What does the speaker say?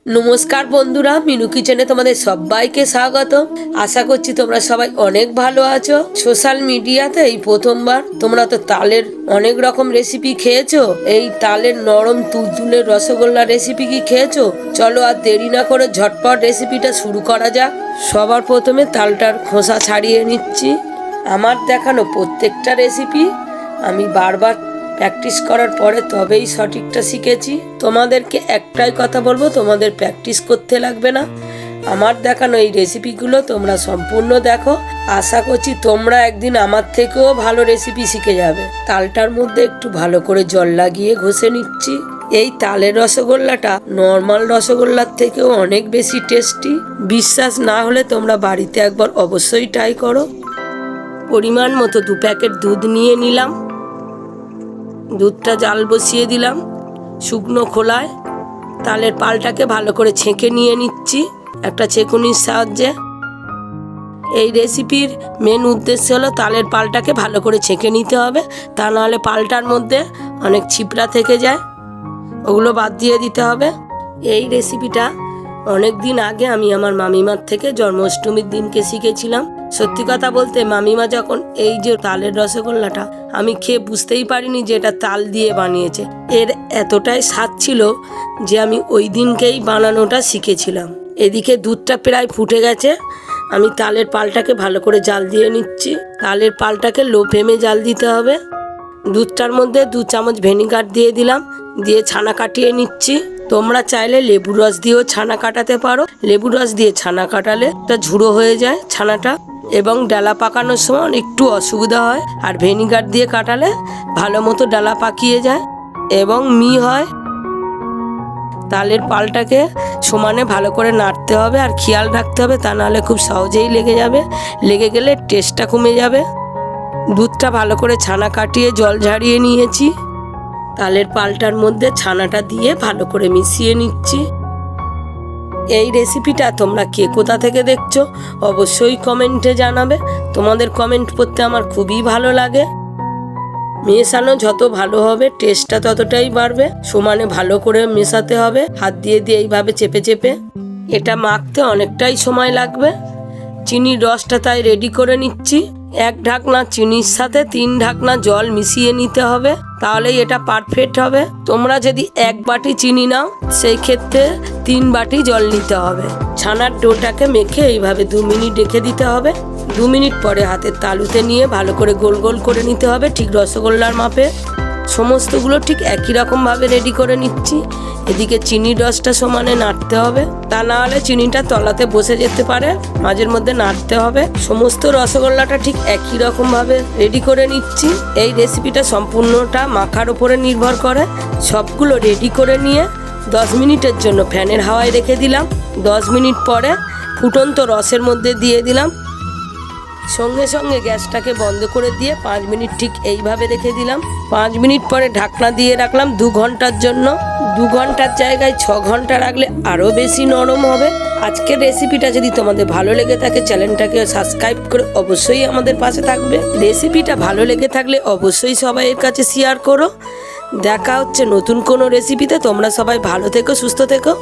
নমস্কার বন্ধুরা, মিনু কিচেনে তোমাদের সবাইকে স্বাগত। আশা করছি তোমরা সবাই অনেক ভালো আছো। সোশ্যাল মিডিয়াতে এই প্রথমবার তোমরা তো তালের অনেক রকম রেসিপি খেয়েছো। এই তালের নরম তুলতুলে রসগোল্লা রেসিপি কি খেয়েছো? চলো আর দেরি না করে ঝটপট রেসিপিটা শুরু করা যাক। সবার প্রথমে তালটার খোসা ছাড়িয়ে নিচ্ছি। আমার দেখানো প্রত্যেকটা রেসিপি আমি বারবার প্র্যাকটিস করার পরে তবেই সঠিকটা শিখেছি। তোমাদেরকে একটাই কথা বলবো, তোমাদের প্র্যাকটিস করতে লাগবে না। আমার দেখানো এই রেসিপিগুলো তোমরা সম্পূর্ণ দেখো। আশা করছি তোমরা একদিন আমার থেকেও ভালো রেসিপি শিখে যাবে। তালটার মধ্যে একটু ভালো করে জল লাগিয়ে ঘষে নিচ্ছি। এই তালের রসগোল্লাটা নর্মাল রসগোল্লার থেকেও অনেক বেশি টেস্টি। বিশ্বাস না হলে তোমরা বাড়িতে একবার অবশ্যই ট্রাই করো। পরিমাণ মতো 2 প্যাকেট দুধ নিয়ে নিলাম। দুধটা জাল বসিয়ে দিলাম শুকনো খোলায়। তালের পালটাকে ভালো করে ছেঁকে নিয়ে নিচ্ছি একটা ছেঁকুনির সাহায্যে। এই রেসিপির মেন উদ্দেশ্য হলো তালের পালটাকে ভালো করে ছেঁকে নিতে হবে, তা নাহলে পালটার মধ্যে অনেক ছিপড়া থেকে যায়, ওগুলো বাদ দিয়ে দিতে হবে। এই রেসিপিটা অনেক দিন আগে আমি আমার মামিমার থেকে জন্মাষ্টমীর দিনকে শিখেছিলাম। সত্যি কথা বলতে মামিমা যখন এই যে তালের রসগোল্লাটা আমি খেয়ে বুঝতেই পারিনি যে এটা তাল দিয়ে বানিয়েছে। এর এতটাই স্বাদ ছিল যে আমি ওই দিনকেই বানানোটা শিখেছিলাম। এদিকে দুধটা প্রায় ফুটে গেছে। আমি তালের পালটাকে ভালো করে জাল দিয়ে নিচ্ছি। তালের পালটাকে লো ফ্লেমে জাল দিতে হবে। দুধটার মধ্যে 2 চামচ ভিনেগার দিয়ে দিলাম, দিয়ে ছানা কাটিয়ে নিচ্ছি। তোমরা চাইলে লেবুর রস দিয়েও ছানা কাটাতে পারো। লেবুর রস দিয়ে ছানা কাটালে এটা ঝুড়ো হয়ে যায় ছানাটা, এবং ডালা পাকানোর সময় একটু অসুবিধা হয়। আর ভিনেগার দিয়ে কাটালে ভালো মতো ডালা পাকিয়ে যায় এবং হয়। তালের পালটাকে সমানে ভালো করে নাড়তে হবে আর খেয়াল রাখতে হবে, তা নাহলে খুব সহজেই লেগে যাবে। লেগে গেলে টেস্টটা কমে যাবে। দুধটা ভালো করে ছানা কাটিয়ে জল ঝাড়িয়ে নিয়েছি। তালের পালটার মধ্যে ছানাটা দিয়ে ভালো করে মিশিয়ে নিচ্ছি। এই রেসিপিটা তোমরা কে কোথা থেকে দেখছো অবশ্যই কমেন্টে জানাবে। তোমাদের কমেন্ট পড়তে আমার খুবই ভালো লাগে। মেশানো যত ভালো হবে টেস্টটা ততটাই বাড়বে। সমানে ভালো করে মেশাতে হবে, হাত দিয়ে দিয়ে এইভাবে চেপে চেপে। এটা মাখতে অনেকটাই সময় লাগবে। চিনির রসটা তাই রেডি করে নিচ্ছি। 1 ঢাকনা চিনির সাথে 3 ঢাকনা জল মিশিয়ে নিতে হবে, তাহলেই এটা পারফেক্ট হবে। তোমরা যদি 1 বাটি চিনি নাও সেই ক্ষেত্রে 3 বাটি জল নিতে হবে। ছানার ডোটাকে মেখে এইভাবে 2 মিনিট রেখে দিতে হবে। 2 মিনিট পরে হাতের তালুতে নিয়ে ভালো করে গোল গোল করে নিতে হবে, ঠিক রসগোল্লার মাপে। সমস্তগুলো ঠিক একই রকমভাবে রেডি করে নিচ্ছি। এদিকে চিনির রসটা সমানে নাড়তে হবে, তা না হলে চিনিটা তলাতে বসে যেতে পারে। মাঝের মধ্যে নাড়তে হবে। সমস্ত রসগোল্লাটা ঠিক একই রকমভাবে রেডি করে নিচ্ছি। এই রেসিপিটা সম্পূর্ণটা মাখার উপরে নির্ভর করে। সবগুলো রেডি করে নিয়ে 10 মিনিটের জন্য ফ্যানের হাওয়ায় রেখে দিলাম। 10 মিনিট পরে ফুটন্ত রসের মধ্যে দিয়ে দিলাম। সঙ্গে সঙ্গে গ্যাসটাকে বন্ধ করে দিয়ে 5 মিনিট ঠিক এইভাবে রেখে দিলাম। 5 মিনিট পরে ঢাকনা দিয়ে রাখলাম 2 ঘন্টার জন্য। 2 ঘন্টার জায়গায় 6 ঘন্টা রাখলে আরও বেশি নরম হবে। আজকের রেসিপিটা যদি তোমাদের ভালো লেগে থাকে চ্যানেলটাকে সাবস্ক্রাইব করে অবশ্যই আমাদের পাশে থাকবে। রেসিপিটা ভালো লেগে থাকলে অবশ্যই সবাইয়ের কাছে শেয়ার করো। দেখা হচ্ছে নতুন কোনো রেসিপিতে। তোমরা সবাই ভালো থেকো, সুস্থ থেকো।